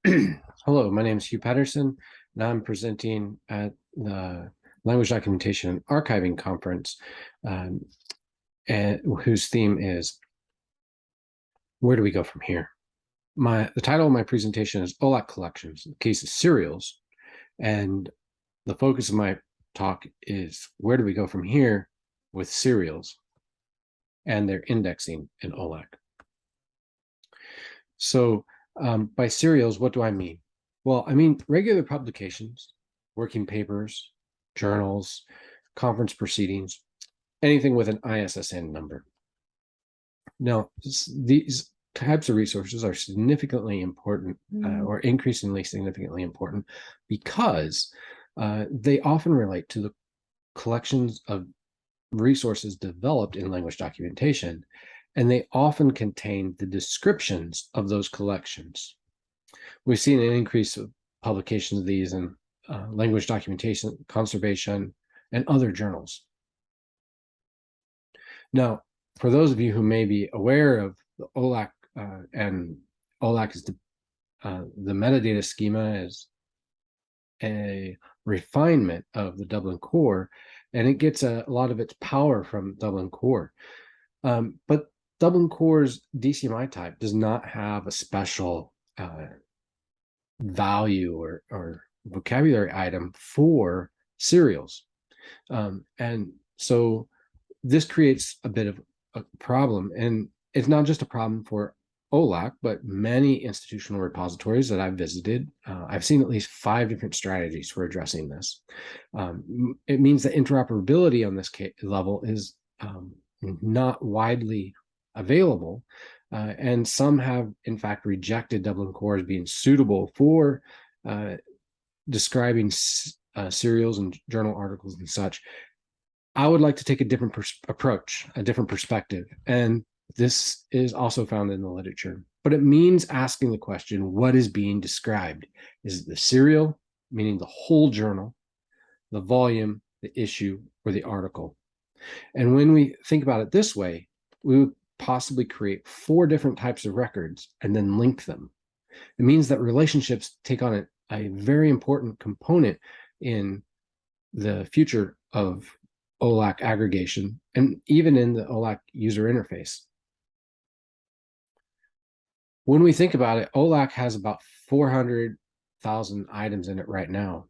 Hello, my name is Hugh Patterson, and I'm presenting at the Language Documentation and Archiving Conference, whose theme is Where Do We Go From Here? The title of my presentation is OLAC Collections, the case of serials, and the focus of my talk is where do we go from here with serials and their indexing in OLAC. So by serials, what do I mean? Well, I mean regular publications, working papers, journals, conference proceedings, anything with an ISSN number. Now, these types of resources are significantly important or increasingly significantly important because they often relate to the collections of resources developed in language documentation, and they often contain the descriptions of those collections. We've seen an increase of publications of these in language documentation, conservation, and other journals. Now, for those of you who may be aware of the OLAC, and OLAC is the metadata schema is a refinement of the Dublin Core, and it gets a lot of its power from Dublin Core. But Dublin Core's DCMI type does not have a special value or vocabulary item for serials. And so this creates a bit of a problem. And it's not just a problem for OLAC, but many institutional repositories that I've visited. I've seen at least 5 different strategies for addressing this. It means that interoperability on this level is not widely available, and some have in fact rejected Dublin Core as being suitable for describing serials and journal articles and such. I would like to take a different approach, a different perspective, and this is also found in the literature. But it means asking the question, what is being described? Is it the serial, meaning the whole journal, the volume, the issue, or the article? And when we think about it this way, we would possibly create 4 different types of records and then link them. It means that relationships take on a very important component in the future of OLAC aggregation and even in the OLAC user interface. When we think about it, OLAC has about 400,000 items in it right now.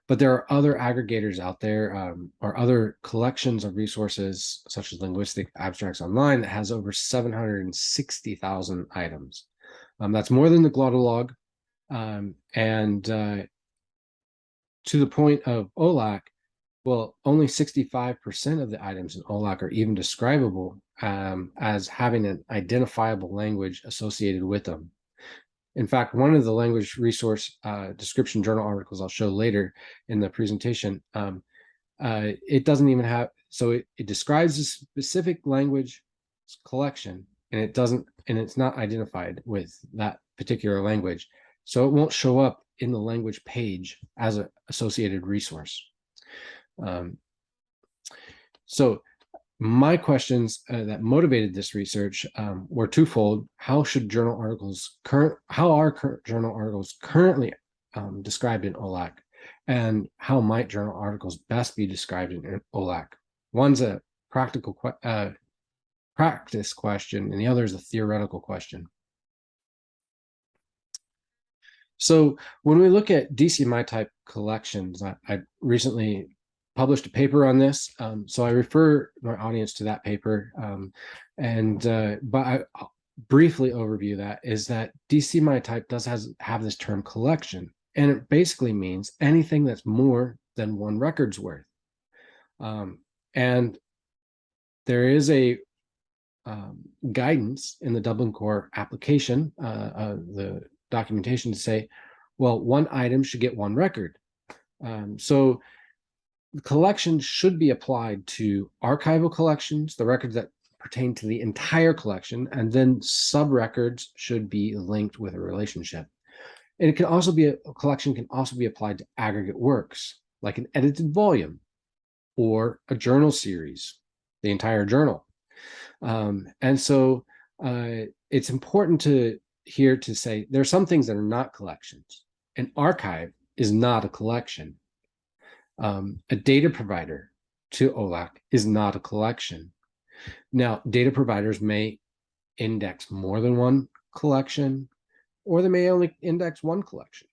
But there are other aggregators out there, or other collections of resources, such as Linguistic Abstracts Online, that has over 760,000 items. That's more than the Glottolog. And to the point of OLAC, well, only 65% of the items in OLAC are even describable as having an identifiable language associated with them. In fact, one of the language resource description journal articles I'll show later in the presentation, it doesn't even have, so it describes a specific language collection, and it's not identified with that particular language. So it won't show up in the language page as an associated resource. So my questions that motivated this research were twofold. How are current journal articles currently described in OLAC, and how might journal articles best be described in OLAC? One's a practical practice question, and the other is a theoretical question. So when we look at DCMI type collections, I recently published a paper on this, so I refer my audience to that paper. But I'll briefly overview that is that DCMI type does have this term collection, and it basically means anything that's more than 1 record's worth. And there is a guidance in the Dublin Core application, the documentation, to say, well, 1 item should get 1 record. So the collection should be applied to archival collections, the records that pertain to the entire collection, and then sub-records should be linked with a relationship. And it can also be a collection can also be applied to aggregate works, like an edited volume or a journal series, the entire journal. And so it's important to here to say there are some things that are not collections. An archive is not a collection. A data provider to OLAC is not a collection. Now, data providers may index more than one collection, or they may only index one collection.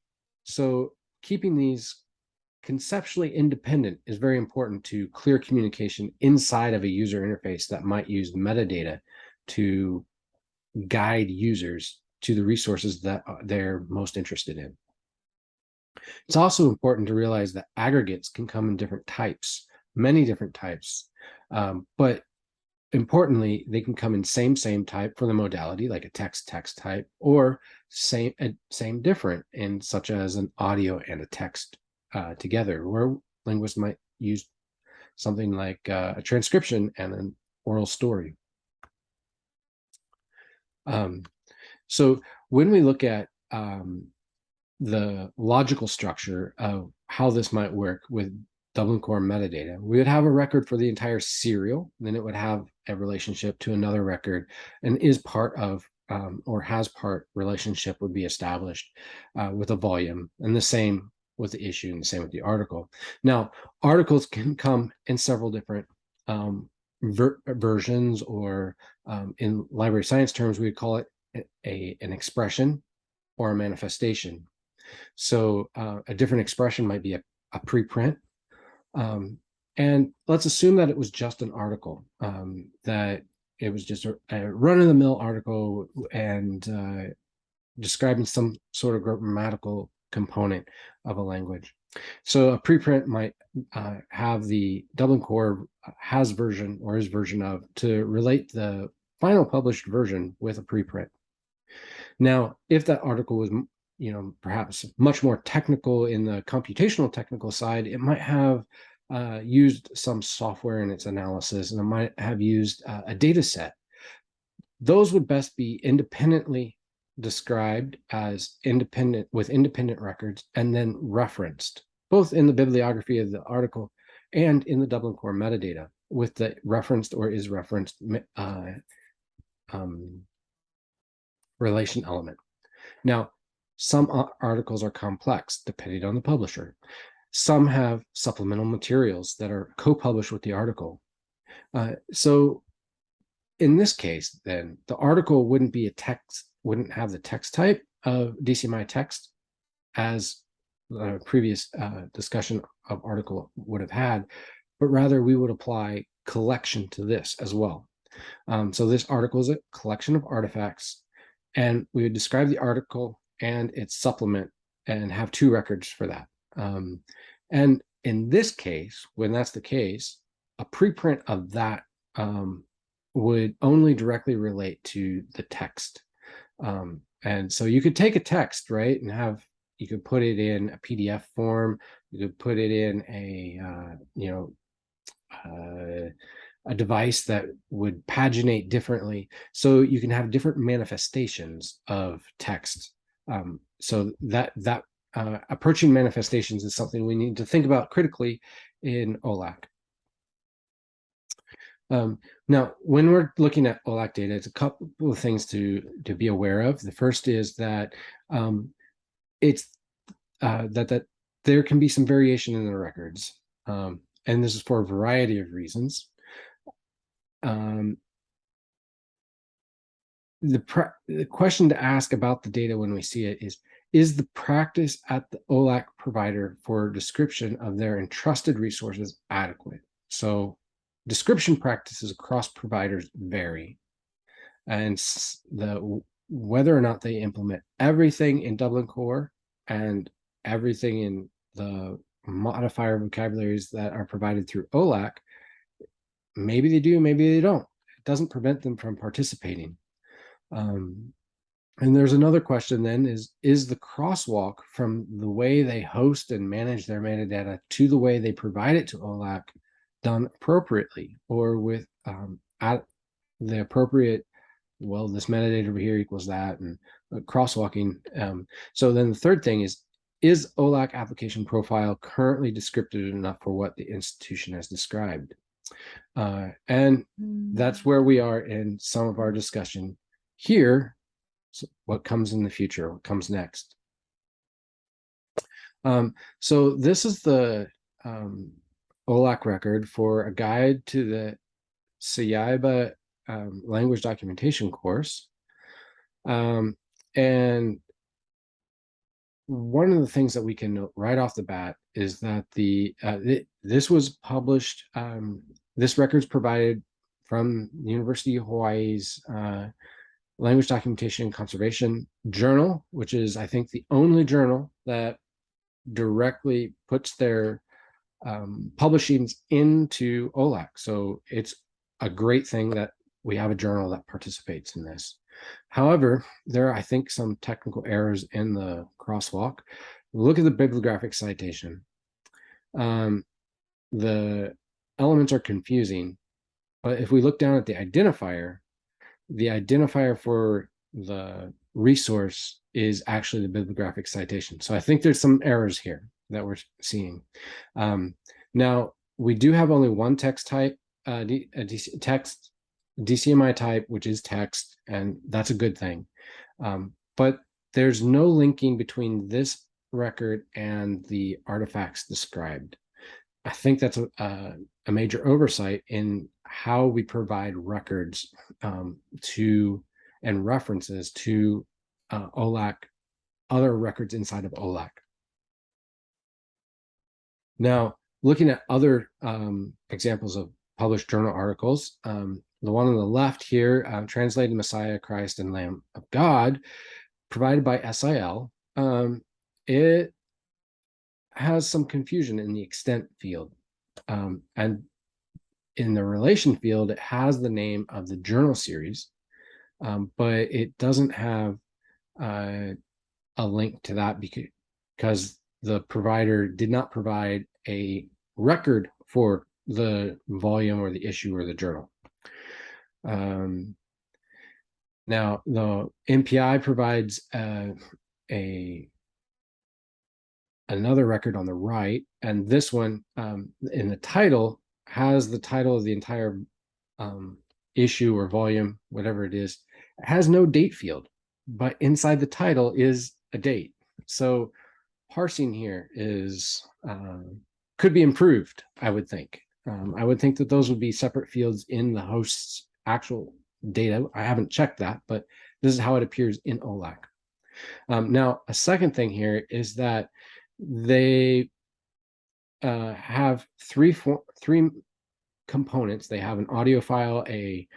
So keeping these conceptually independent is very important to clear communication inside of a user interface that might use metadata to guide users to the resources that they're most interested in. It's also important to realize that aggregates can come in different types, many different types, but importantly, they can come in same type for the modality, like a text type, or same different in such as an audio and a text together, where linguists might use something like a transcription and an oral story. So when we look at the logical structure of how this might work with Dublin Core metadata, we would have a record for the entire serial, then it would have a relationship to another record, and is part of or has part relationship would be established with a volume, and the same with the issue and the same with the article. Now, articles can come in several different versions, or in library science terms, we'd call it an expression or a manifestation. So a different expression might be a preprint. And let's assume that it was just an article, that it was just a run-of-the-mill article and describing some sort of grammatical component of a language. So a preprint might have the Dublin Core has version or is version of to relate the final published version with a preprint. Now, if that article was, perhaps much more technical in the computational technical side, it might have used some software in its analysis, and it might have used a data set. Those would best be independently described as independent with independent records, and then referenced both in the bibliography of the article and in the Dublin Core metadata with the referenced or is referenced relation element. Now, some articles are complex depending on the publisher. Some have supplemental materials that are co-published with the article. So in this case, then the article wouldn't be a text, wouldn't have the text type of DCMI text as the previous discussion of article would have had, but rather we would apply collection to this as well. So this article is a collection of artifacts, and we would describe the article and its supplement and have two records for that. And in this case, when that's the case, a preprint of that would only directly relate to the text. And so you could take a text, right, and you could put it in a PDF form, you could put it in a device that would paginate differently. So you can have different manifestations of text. So that approaching manifestations is something we need to think about critically in OLAC. Now, when we're looking at OLAC data, it's a couple of things to be aware of. The first is that that there can be some variation in the records, and this is for a variety of reasons. The question to ask about the data when we see it is the practice at the OLAC provider for description of their entrusted resources adequate? So description practices across providers vary, and whether or not they implement everything in Dublin Core and everything in the modifier vocabularies that are provided through OLAC, maybe they do, maybe they don't. It doesn't prevent them from participating. And there's another question then is the crosswalk from the way they host and manage their metadata to the way they provide it to OLAC done appropriately, or with at the appropriate, well, this metadata over here equals that, and crosswalking. So then the third thing is OLAC application profile currently descriptive enough for what the institution has described? And that's where we are in some of our discussion here So what comes in the future? What comes next? So this is the OLAC record for a guide to the Sayaiba language documentation course. And one of the things that we can note right off the bat is that this was published, this record's provided from the University of Hawaii's Language Documentation and Conservation Journal, which is, I think, the only journal that directly puts their publishings into OLAC. So it's a great thing that we have a journal that participates in this. However, there are, I think, some technical errors in the crosswalk. Look at the bibliographic citation. The elements are confusing, but if we look down at the identifier for the resource is actually the bibliographic citation. So I think there's some errors here that we're seeing. Now, we do have only one text type, DCMI type, which is text, and that's a good thing. But there's no linking between this record and the artifacts described. I think that's a major oversight in how we provide records to and references to OLAC, other records inside of OLAC. Now, looking at other examples of published journal articles, the one on the left here, translated Messiah, Christ, and Lamb of God, provided by SIL, it has some confusion in the extent field. And in the relation field, it has the name of the journal series, but it doesn't have a link to that because the provider did not provide a record for the volume or the issue or the journal. Now, the MPI provides another record on the right, and this one in the title has the title of the entire issue or volume, whatever it is. It has no date field, but inside the title is a date. So parsing here is could be improved, I would think. I would think that those would be separate fields in the host's actual data. I haven't checked that, but this is how it appears in OLAC. Now, a second thing here is that they have three components. They have an audio file, a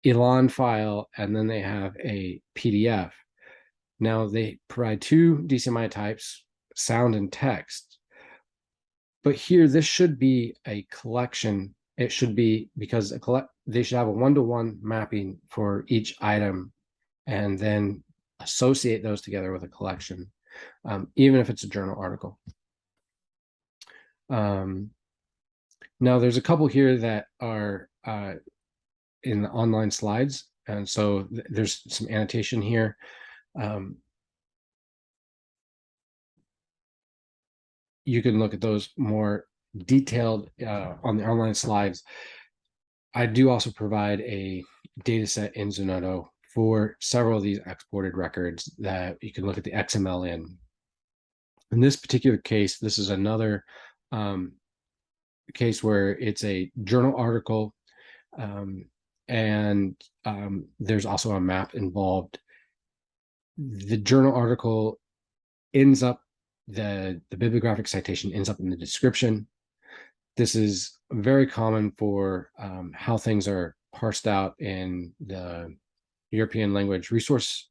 Elan file, and then they have a PDF. Now, they provide two DCMI types, sound and text. But here, this should be a collection. It should be, because they should have a one-to-one mapping for each item and then associate those together with a collection, even if it's a journal article. Now, there's a couple here that are in the online slides, and so there's some annotation here. You can look at those more detailed on the online slides. I do also provide a data set in Zenodo for several of these exported records that you can look at the XML in. In this particular case, this is another case where it's a journal article, and there's also a map involved. The journal article ends up, the bibliographic citation ends up in the description. This is very common for how things are parsed out in the European Language Resource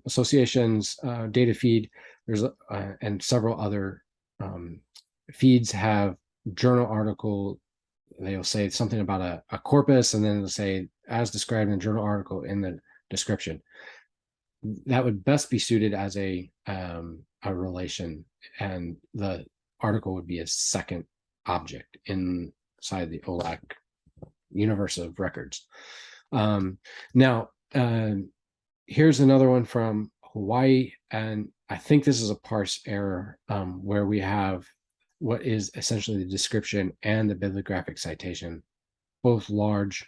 Association's data feed. There's and several other feeds have journal article. They'll say something about a corpus, and then they'll say, as described in the journal article in the description. That would best be suited as a relation, and the article would be a second object inside the OLAC universe of records. Now, here's another one from Hawaii, and I think this is a parse error where we have what is essentially the description and the bibliographic citation both large.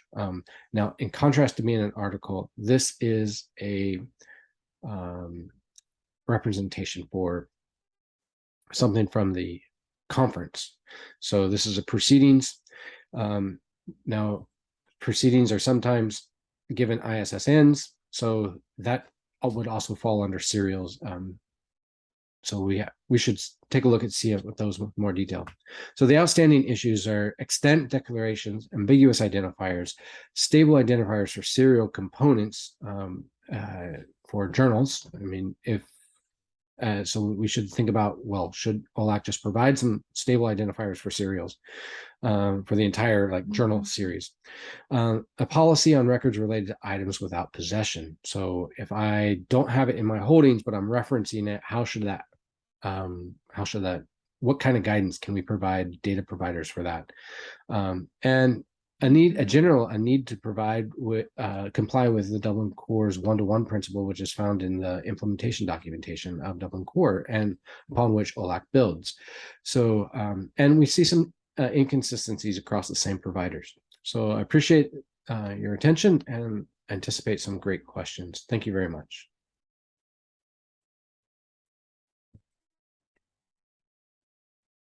Now, in contrast to being an article, this is a representation for something from the conference. So this is a proceedings. Now, proceedings are sometimes given ISSNs, so that would also fall under serials. So we should take a look at see with those with more detail. So the outstanding issues are extent declarations, ambiguous identifiers, stable identifiers for serial components for journals. I mean, if so we should think about, well, should OLAC just provide some stable identifiers for serials for the entire like journal series? A policy on records related to items without possession. So if I don't have it in my holdings, but I'm referencing it, how should that, what kind of guidance can we provide data providers for that? And a need to provide with comply with the Dublin Core's one-to-one principle, which is found in the implementation documentation of Dublin Core and upon which OLAC builds. So, and we see some inconsistencies across the same providers. So I appreciate your attention and anticipate some great questions. Thank you very much.